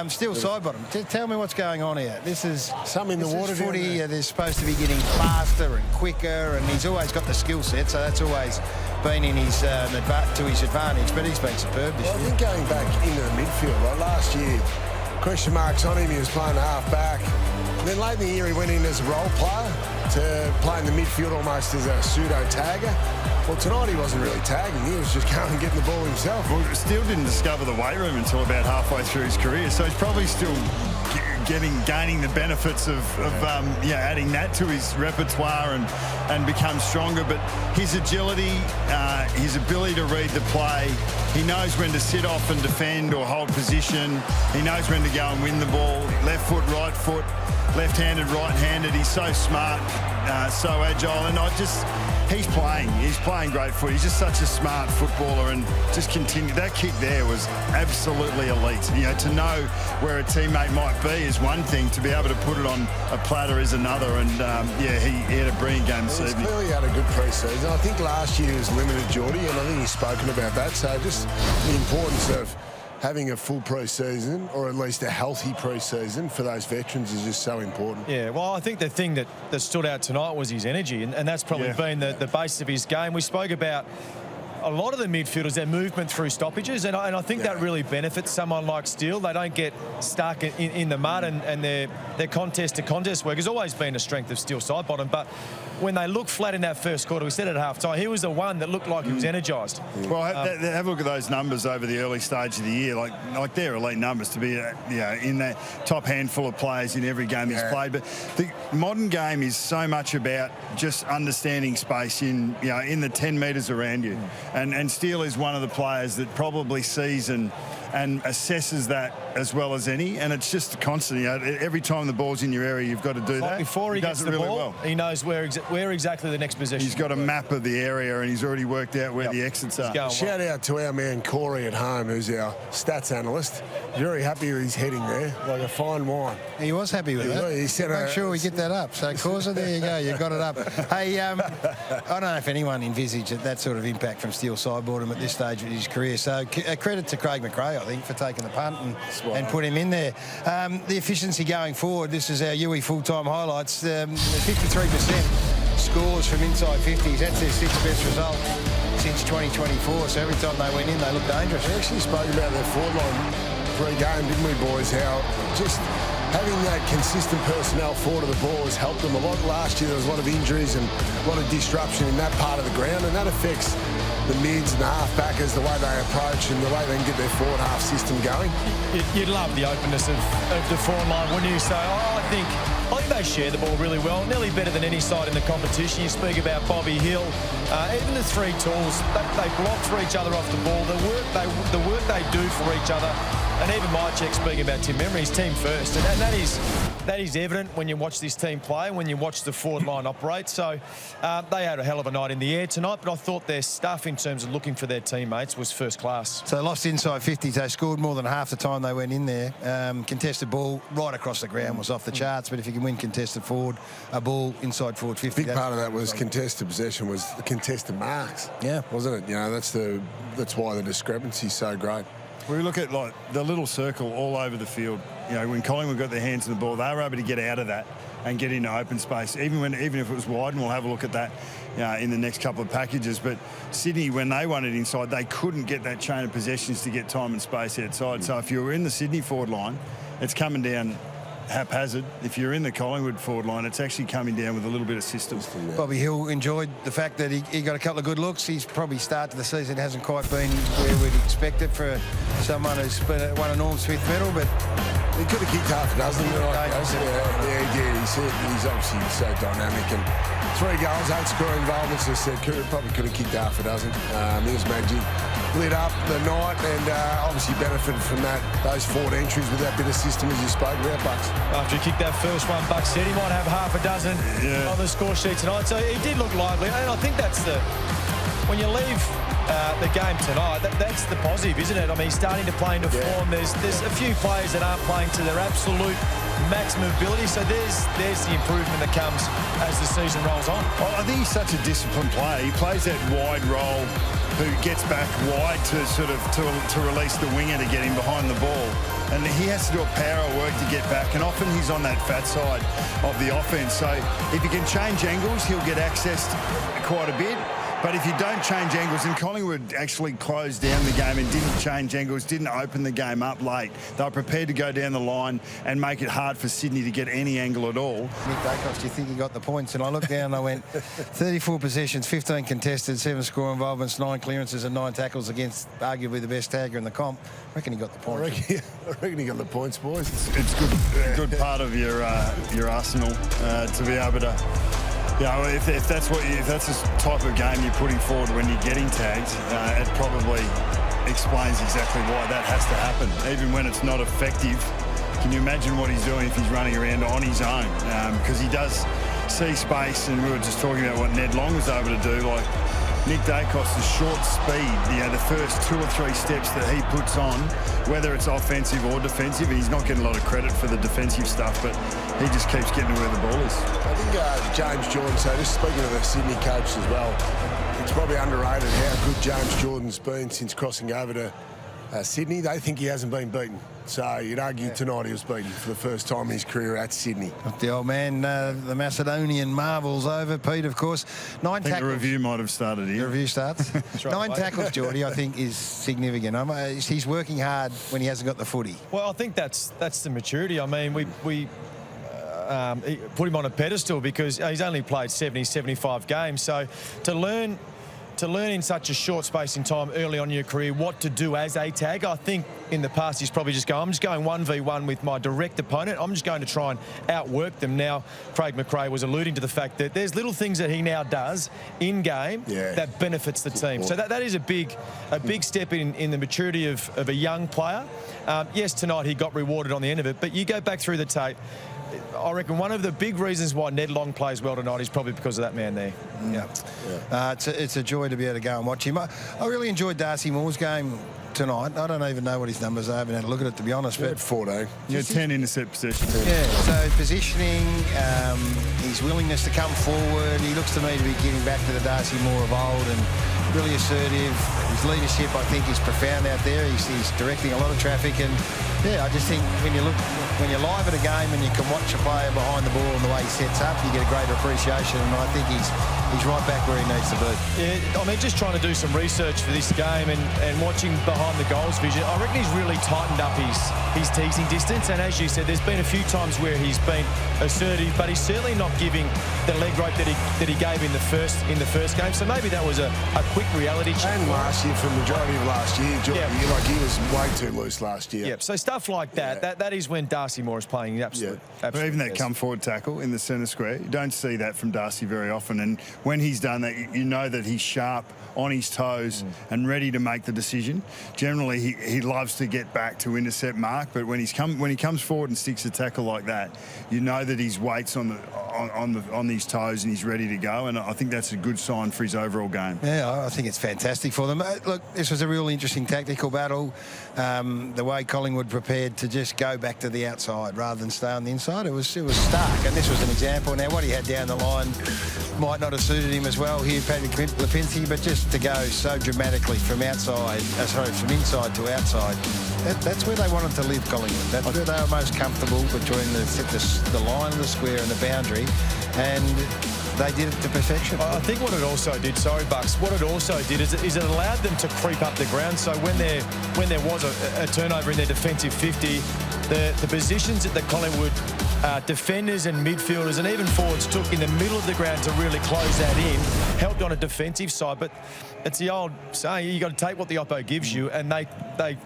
Steele Sidebottom, tell me what's going on here. This is something in the water. Footy. They're supposed to be getting faster and quicker, and he's always got the skill set, so that's always been in his to his advantage. But he's been superb this year. I think going back into the midfield, like last year, question marks on him. He was playing half back. And then late in the year, he went in as a role player to play in the midfield almost as a pseudo tagger. Well, tonight he wasn't really tagging. He was just going and getting the ball himself. Well, Steele didn't discover the weight room until about halfway through his career, so he's probably still gaining the benefits of adding that to his repertoire and become stronger. But his agility, his ability to read the play, he knows when to sit off and defend or hold position. He knows when to go and win the ball. Left foot, right foot, left-handed, right-handed. He's so smart, so agile, and he's playing great foot. He's just such a smart footballer, and just continue. That kick there was absolutely elite. You know, to know where a teammate might be is one thing. To be able to put it on a platter is another. And he had a brilliant game this evening. He's clearly had a good pre-season. I think last year he was limited, Geordie, and I think he's spoken about that. So just the importance of having a full pre-season, or at least a healthy pre-season for those veterans, is just so important. Yeah, well, I think the thing that stood out tonight was his energy, and that's probably been the basis of his game. We spoke about a lot of the midfielders, their movement through stoppages, and I think that really benefits someone like Steele. They don't get stuck in the mud, and their contest-to-contest work has always been a strength of Steele Sidebottom. But when they look flat in that first quarter, we said at half-time, he was the one that looked like he was energised. Well, have a look at those numbers over the early stage of the year. Like they're elite numbers to be in that top handful of players in every game he's played. But the modern game is so much about just understanding space in the 10 metres around you. And Steele is one of the players that probably sees and assesses that as well as any, and it's just constant. Every time the ball's in your area, you've got to do that. Before he gets the really ball, well. he knows where exactly the next possession. He's got a map of the area, and he's already worked out where the exits are. Shout out to our man Corey at home, who's our stats analyst. Very happy with his heading there, like a fine wine. He was happy with that. He said, make sure we get that up. So, Causa, there you go. You got it up. Hey, I don't know if anyone envisaged that sort of impact from Steele Sidebottom at this stage of his career. So, credit to Craig McRae, I think, for taking the punt and put him in there. The efficiency going forward, this is our UE full-time highlights. 53% scores from inside 50s. That's their sixth best result since 2024. So every time they went in, they looked dangerous. We actually spoke about their forward line pre-game, didn't we, boys? How just having that consistent personnel forward of the ball has helped them a lot. Last year there was a lot of injuries and a lot of disruption in that part of the ground, and that affects the mids and the half-backers, the way they approach and the way they can get their forward half system going. You'd love the openness of the forward line, wouldn't you? So I think they share the ball really well, nearly better than any side in the competition. You speak about Bobby Hill, even the three tools, they block for each other off the ball. The work they do for each other, and even my check speaking about Tim Memory's team first, and that is evident when you watch this team play, when you watch the forward line operate. So they had a hell of a night in the air tonight, but I thought their stuff in terms of looking for their teammates was first class. So they lost inside 50s. They scored more than half the time they went in there. Contested ball right across the ground was off the charts, but if you can win contested forward, a ball inside forward 50. Big part of that was contested possession, was the contested marks. Yeah. Wasn't it? That's why the discrepancy is so great. We look at like the little circle all over the field. When Collingwood got their hands on the ball, they were able to get out of that and get into open space, even if it was wide. And we'll have a look at that in the next couple of packages. But Sydney, when they won it inside, they couldn't get that chain of possessions to get time and space outside. So if you were in the Sydney forward line, it's coming down haphazard. If you're in the Collingwood forward line, it's actually coming down with a little bit of system. Bobby Hill enjoyed the fact that he got a couple of good looks. His probably start to the season hasn't quite been where we'd expect it for someone who's won a Norm Smith medal, but he could have kicked half a dozen. He did. He's obviously so dynamic, and 3 goals, 8 scoring involvements. As I said, probably could have kicked half a dozen. Here's Maggie. Lit up the night and obviously benefited from those forward entries with that bit of system as you spoke about, Bucks. After he kicked that first one, Bucks said he might have half a dozen on the score sheet tonight. So he did look lively, and I think that's when you leave the game tonight, that's the positive, isn't it? I mean, he's starting to play into form. There's a few players that aren't playing to their absolute maximum ability, so there's the improvement that comes as the season rolls on. I think he's such a disciplined player. He plays that wide role, who gets back wide to to release the winger to get him behind the ball, and he has to do a power of work to get back, and often he's on that fat side of the offense. So if he can change angles, he'll get accessed quite a bit. But if you don't change angles, and Collingwood actually closed down the game and didn't change angles, didn't open the game up late. They were prepared to go down the line and make it hard for Sydney to get any angle at all. Nick Daicos, do you think he got the points? And I looked down and I went 34 possessions, 15 contested, 7 score involvements, 9 clearances and 9 tackles against arguably the best tagger in the comp. I reckon he got the points. I reckon he got the points, boys. It's good, a good part of your arsenal to be able to. Yeah, if that's the type of game you're putting forward when you're getting tagged, it probably explains exactly why that has to happen, even when it's not effective. Can you imagine what he's doing if he's running around on his own? Because he does see space, and we were just talking about what Ned Long was able to do. Like Nick Daicos' short speed, the first 2 or 3 steps that he puts on, whether it's offensive or defensive, and he's not getting a lot of credit for the defensive stuff, but he just keeps getting to where the ball is. I think James Jordan, so just speaking of the Sydney coach as well, it's probably underrated how good James Jordan's been since crossing over to Sydney. They think he hasn't been beaten. So you'd argue tonight he was beaten for the first time in his career at Sydney. The old man, the Macedonian marvels over. Pete, of course. 9 tackles. The review might have started here. The review starts. Right, 9 tackles, Geordie, I think is significant. He's working hard when he hasn't got the footy. Well, I think that's the maturity. I mean, we put him on a pedestal because he's only played 70, 75 games. So to learn in such a short space in time early on in your career what to do as a tag, I think in the past he's probably just I'm just going 1v1 with my direct opponent. I'm just going to try and outwork them. Now, Craig McRae was alluding to the fact that there's little things that he now does in game that benefits the team. So that is a big step in the maturity of a young player. Yes, tonight he got rewarded on the end of it, but you go back through the tape, I reckon one of the big reasons why Ned Long plays well tonight is probably because of that man there. It's a joy to be able to go and watch him. I really enjoyed Darcy Moore's game tonight. I don't even know what his numbers are. I haven't had a look at it, to be honest. But 14. Yeah, 10 intercept possessions. Yeah, so positioning, his willingness to come forward. He looks to me to be getting back to the Darcy Moore of old and really assertive. His leadership, I think, is profound out there. He's directing a lot of traffic, and I just think when you're live at a game and you can watch a player behind the ball and the way he sets up, you get a greater appreciation, and I think he's right back where he needs to be. Yeah, I mean, just trying to do some research for this game and watching behind the goals vision, I reckon he's really tightened up his teasing distance, and as you said, there's been a few times where he's been assertive, but he's certainly not giving the leg rope that he gave in the first game. So maybe that was a quick reality check. And last year, for the majority of last year, he was way too loose last year. Yeah, so stuff like that, that is when Darcy Moore is playing absolute. But even that come forward tackle in the centre square, you don't see that from Darcy very often, and when he's done that, you know that he's sharp, on his toes and ready to make the decision. Generally, he loves to get back to intercept mark, but when he comes forward and sticks a tackle like that, you know that his weight's on his toes and he's ready to go, and I think that's a good sign for his overall game. Yeah, I think it's fantastic for them. Look, this was a real interesting tactical battle. The way Collingwood prepared to just go back to the outside rather than stay on the inside, it was stark, and this was an example. Now, what he had down the line might not have suited him as well here, Patrick Lipinski, but just to go so dramatically from inside to outside, that's where they wanted to live, Collingwood. That's where they were most comfortable, between the line of the square and the boundary, and they did it to perfection. I think what it also did, Bucks, what it also did is it allowed them to creep up the ground. So when there was a turnover in their defensive 50, the positions that the Collingwood defenders and midfielders and even forwards took in the middle of the ground to really close that in helped on a defensive side. But it's the old saying, you got to take what the oppo gives you, and they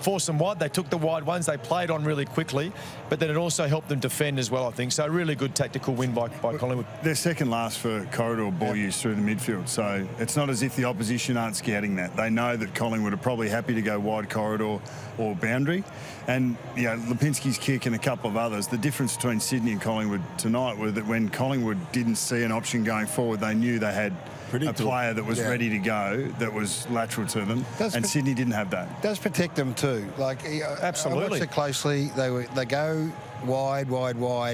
forced them wide. They took the wide ones. They played on really quickly, but then it also helped them defend as well, I think. So a really good tactical win by Collingwood. They're second last for corridor ball use through the midfield, so it's not as if the opposition aren't scouting that. They know that Collingwood are probably happy to go wide corridor or boundary. And, Lipinski's kick and a couple of others, the difference between Sydney and Collingwood tonight was that when Collingwood didn't see an option going forward, they knew they had Predictable. player that was ready to go, that was lateral to them, and Sydney didn't have that. Does protect them too. Like, absolutely. I watched it closely. They go wide,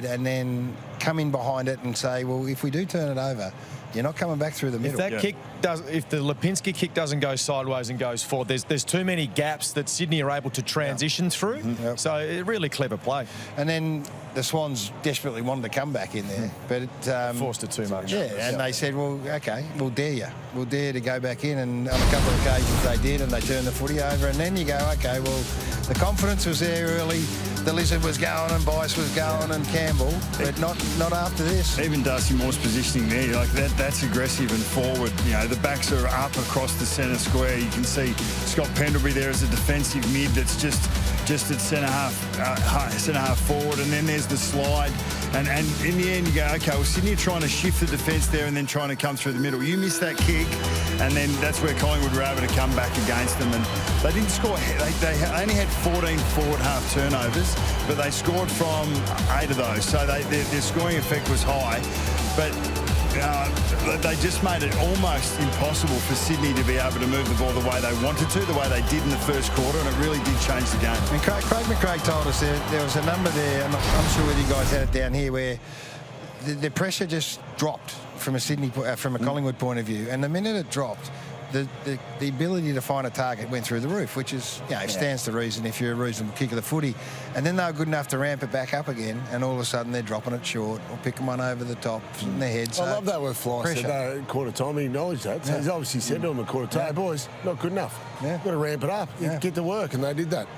and then come in behind it and say, well, if we do turn it over, you're not coming back through the middle. If the Lipinski kick doesn't go sideways and goes forward, there's too many gaps that Sydney are able to transition through. So a really clever play. And then the Swans desperately wanted to come back in there, but forced it too much. Yeah, and they said, well, okay, we'll dare you. We'll dare to go back in, and on a couple of occasions they did, and they turned the footy over, and then you go, okay, well, the confidence was there early. The Lizard was going, and Bice was going, and Campbell, but not after this. Even Darcy Moore's positioning there, like that's aggressive and forward. You know, the backs are up across the centre square. You can see Scott Pendlebury there as a defensive mid that's just at centre half forward, and then there's the slide. And in the end, you go, okay, well, Sydney are trying to shift the defence there and then trying to come through the middle. You missed that kick, and then that's where Collingwood were able to come back against them. And they didn't score. They only had 14 forward half turnovers, but they scored from 8 of those. So their scoring effect was high. But they just made it almost impossible for Sydney to be able to move the ball the way they wanted to, the way they did in the first quarter, and it really did change the game. And Craig McCraig told us there was a number there, I'm sure whether you guys had it down here, where the pressure just dropped from a Collingwood point of view, and the minute it dropped, the ability to find a target went through the roof, which is, stands to reason if you're a reasonable kick of the footy. And then they were good enough to ramp it back up again, and all of a sudden they're dropping it short or picking one over the top in their head. So I love that with Fly said that at quarter time. He acknowledged that. So he's obviously said to them at quarter time, boys, not good enough. Got to ramp it up. Get to work, and they did that.